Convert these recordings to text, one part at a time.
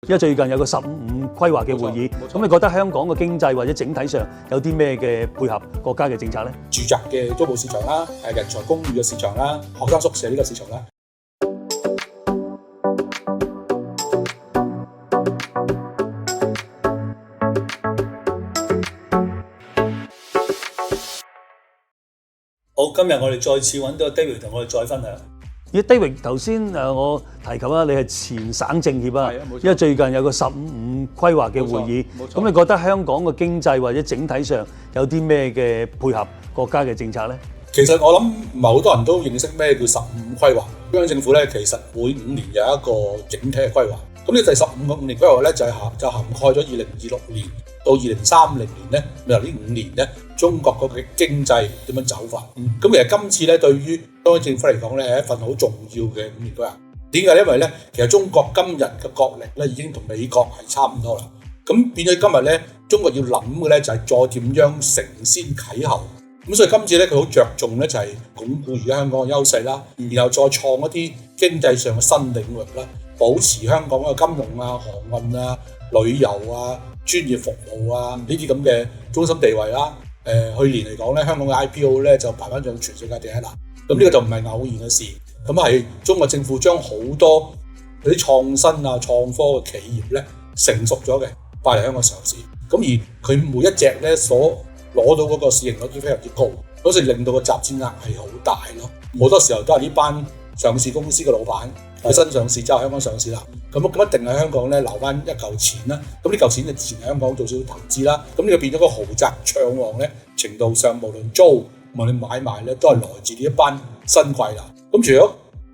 因為最近有個15規劃嘅會議，咁你覺得香港嘅經濟或者整體上有啲咩嘅配合國家嘅政策咧？住宅嘅租務市場啦，人才公寓嘅市場啦，學生宿舍呢個市場啦。好，今日我哋再次揾到 David 同我哋再分享。David 頭先我提及啦，你係前省政協啊，因為最近有個15規劃嘅會議，咁你覺得香港嘅經濟或者整體上有啲咩嘅配合國家嘅政策咧？其實我諗唔係好多人都認識咩叫15規劃。中央政府咧其實每5年有一個整體嘅規劃。咁呢第15個5年規劃咧就涵蓋咗2026年到2030年咧，未來呢5年咧，中國嗰個經濟點樣走法。咁其實今次咧對於中央政府嚟講咧係一份好重要嘅5年規劃。點解？因為咧其實中國今日嘅國力咧已經同美國係差唔多啦。咁變咗今日咧，中國要諗嘅咧就係再點樣承先啟後。咁所以今次咧佢好着重咧就係鞏固而家香港嘅優勢啦，然後再創一啲經濟上嘅新領域啦，保持香港嘅金融啊、航運啊、旅遊啊、專業服務啊呢啲咁嘅中心地位啦。去年嚟講咧，香港嘅 IPO 咧就排翻上全世界第一啦。咁呢個就唔係偶然嘅事，咁係中國政府將好多嗰啲創新啊、創科嘅企業咧成熟咗嘅帶嚟香港上市。咁而佢每一隻咧所攞到嗰個市盈率都非常之高，嗰時令到個集資額係好大咯。好多時候都係呢班上市公司嘅老闆佢新上市之後香港上市啦，咁一定喺香港咧留翻一嚿錢啦。咁呢嚿錢就自然喺香港做少少投資啦。咁呢個變咗個豪宅暢旺咧，程度上無論租無論買賣咧，都係來自呢一班新貴啦。咁除咗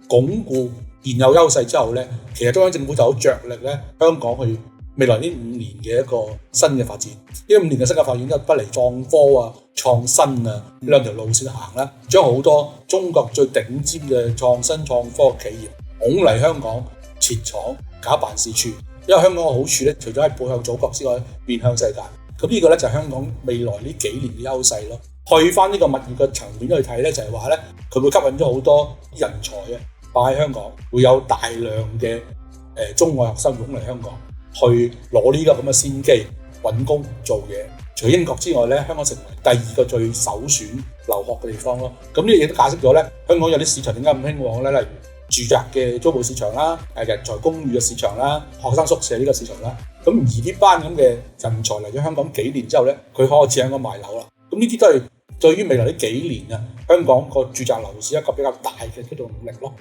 鞏固現有優勢之後咧，其實中央政府就好着力咧香港去未來呢5年嘅一個新嘅發展。呢5年嘅新嘅發展都不離創科啊、創新啊呢兩條路線行啦，將好多中國最頂尖嘅創新創科企業拱嚟香港設廠搞辦事處。因為香港嘅好處咧，除咗係背向祖國之外，面向世界。咁呢個咧就係香港未來呢幾年嘅優勢咯。去翻呢個物業嘅層面去睇咧，就係話咧佢會吸引咗好多人才啊，擺喺香港，會有大量嘅中外學生湧嚟香港，去攞呢個咁嘅先機揾工做嘢。除英國之外咧，香港成為第2個最首選留學嘅地方咯。咁呢樣嘢都解釋咗咧，香港有啲市場點解咁興旺咧？例如住宅嘅租務市場啦，人才公寓嘅市場啦，學生宿舍呢個市場啦。咁而呢班咁嘅人才嚟咗香港幾年之後咧，佢開始喺香港賣樓啦。咁呢啲都係對於未來呢幾年啊，香港個住宅樓市一個比較大嘅推動力咯。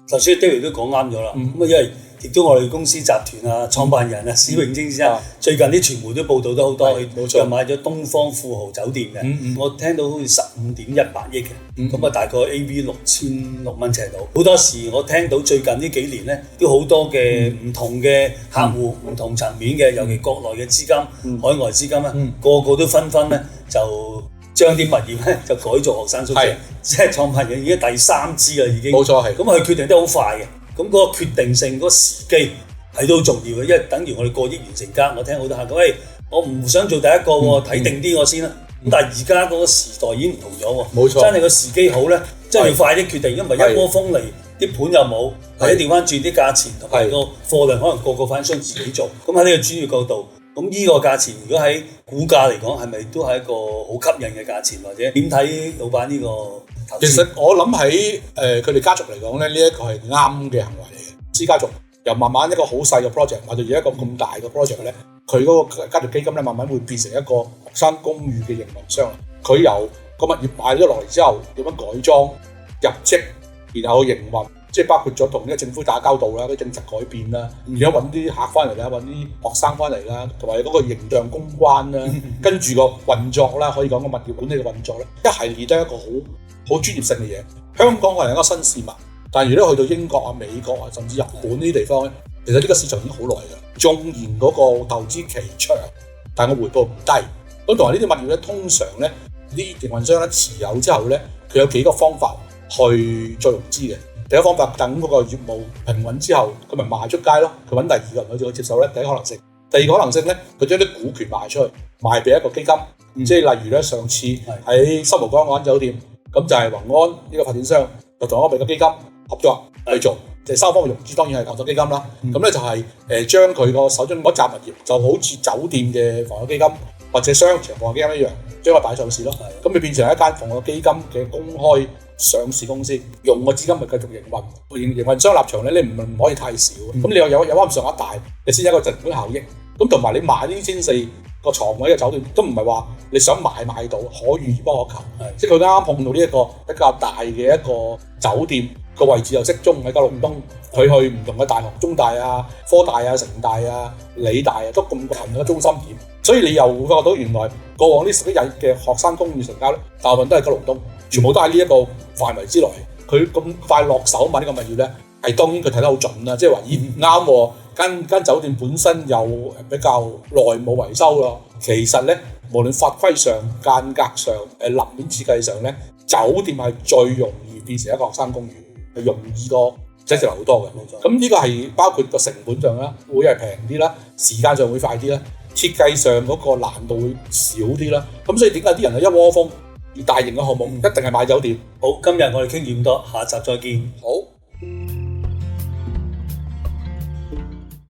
頭先 David 都講啱咗啦。咁因為亦都我哋公司集團啊創辦人啊史永清先生，最近啲傳媒都報道得好多，佢又買咗東方富豪酒店嘅。我聽到好似15.18億嘅，咁啊大概 AV 6006蚊尺度。好多時我聽到最近呢幾年咧，都好多嘅唔同嘅客戶、唔同層面嘅，尤其國內嘅資金、海外資金咧，個個都紛紛咧就將啲物業咧就改做學生宿舍，即係創辦人已經第3支啦，已經。冇錯係。咁佢決定得好快嘅，咁嗰個決定性、嗰個時機係都好重要嘅，因為等於我哋過億元成家，我聽好多客講，喂，我唔想做第一個喎，睇定啲我先啦。咁但係而家嗰個時代已經唔同咗喎，冇錯，真係個時機好咧，真係要快啲決定，因為一窩蜂嚟，啲盤又冇，或者調翻轉啲價錢同埋個貨量，可能個發展商自己做。咁喺呢個專業角度。咁呢個價錢，如果喺股價嚟講，係咪都係一個好吸引嘅價錢，或者點睇老闆呢個投資？其實我諗喺佢哋家族嚟講咧，呢一個係啱嘅行為嚟嘅。私家族由慢慢一個好細嘅 project，或者而家一個咁大嘅 project 咧，佢嗰個家族基金咧，慢慢會變成一個學生公寓嘅營運商。佢由個物業買咗落嚟之後，點樣改裝、入職，然後營運。即係包括咗同呢個政府打交道啦，啲政策改變啦，而家揾啲客翻嚟啦，揾啲學生翻嚟啦，同埋嗰個形象公關啦，跟住個運作啦，可以講個物業管理嘅運作咧，一系列都係一個好專業性嘅嘢。香港可能係一個新事物，但係如果去到英國啊、美國啊，甚至日本呢啲地方咧，其實呢個市場已經好耐㗎。縱然嗰個投資期長，但係個回報唔低。咁同埋呢啲物業咧，通常咧啲營運商咧持有之後咧，佢有幾個方法去做融資嘅。第一個方法，等嗰個業務平穩之後，佢咪賣出街咯。佢揾第2個人去接受咧，第一個可能性。第2個可能性咧，佢將啲股權賣出去，賣俾一個基金。即係例如咧，上次喺新蒲崗嗰間酒店，咁就係宏安呢個發展商就同一個美國基金合作去做。就係三方嘅融資當然係房託基金啦。咁咧就係將佢個手中嗰紮物業就好似酒店嘅房託基金或者商場房託基金一樣，將佢擺上市咯。咁你變成一間房託基金嘅公開上市公司，用個資金咪繼續營運。營運商立場咧，你唔可以太少。咁你有啱上一大，你先有一個成本效益。咁同埋你買呢1400個床位嘅酒店，都唔係話你想買到，可遇而不可求。即係佢啱啱碰到呢一個比較大嘅一個酒店，個位置又適中喺九龍東，佢去唔同嘅大學，中大啊、科大啊、城大啊、理大啊，都咁近嘅中心點。所以你又會發覺到原來過往呢11日嘅學生公寓成交咧，大部分都係九龍東，全部都喺呢一個範圍之內。佢咁快落手買呢個物業咧，係當然佢睇得好準啦，即係話啱喎。間酒店本身又比較耐冇維修咯，其實咧無論法規上、間隔上、立面設計上咧，酒店係最容易變成一個學生公寓，係容易過寫字樓好多嘅。冇錯。咁呢個係包括個成本上啦，會係平啲啦，時間上會快啲啦，設計上嗰個難度會少啲啦。咁所以點解啲人係一窩蜂大型嘅項目一定係買酒店？好，今日我哋傾咁多，下集再見。好。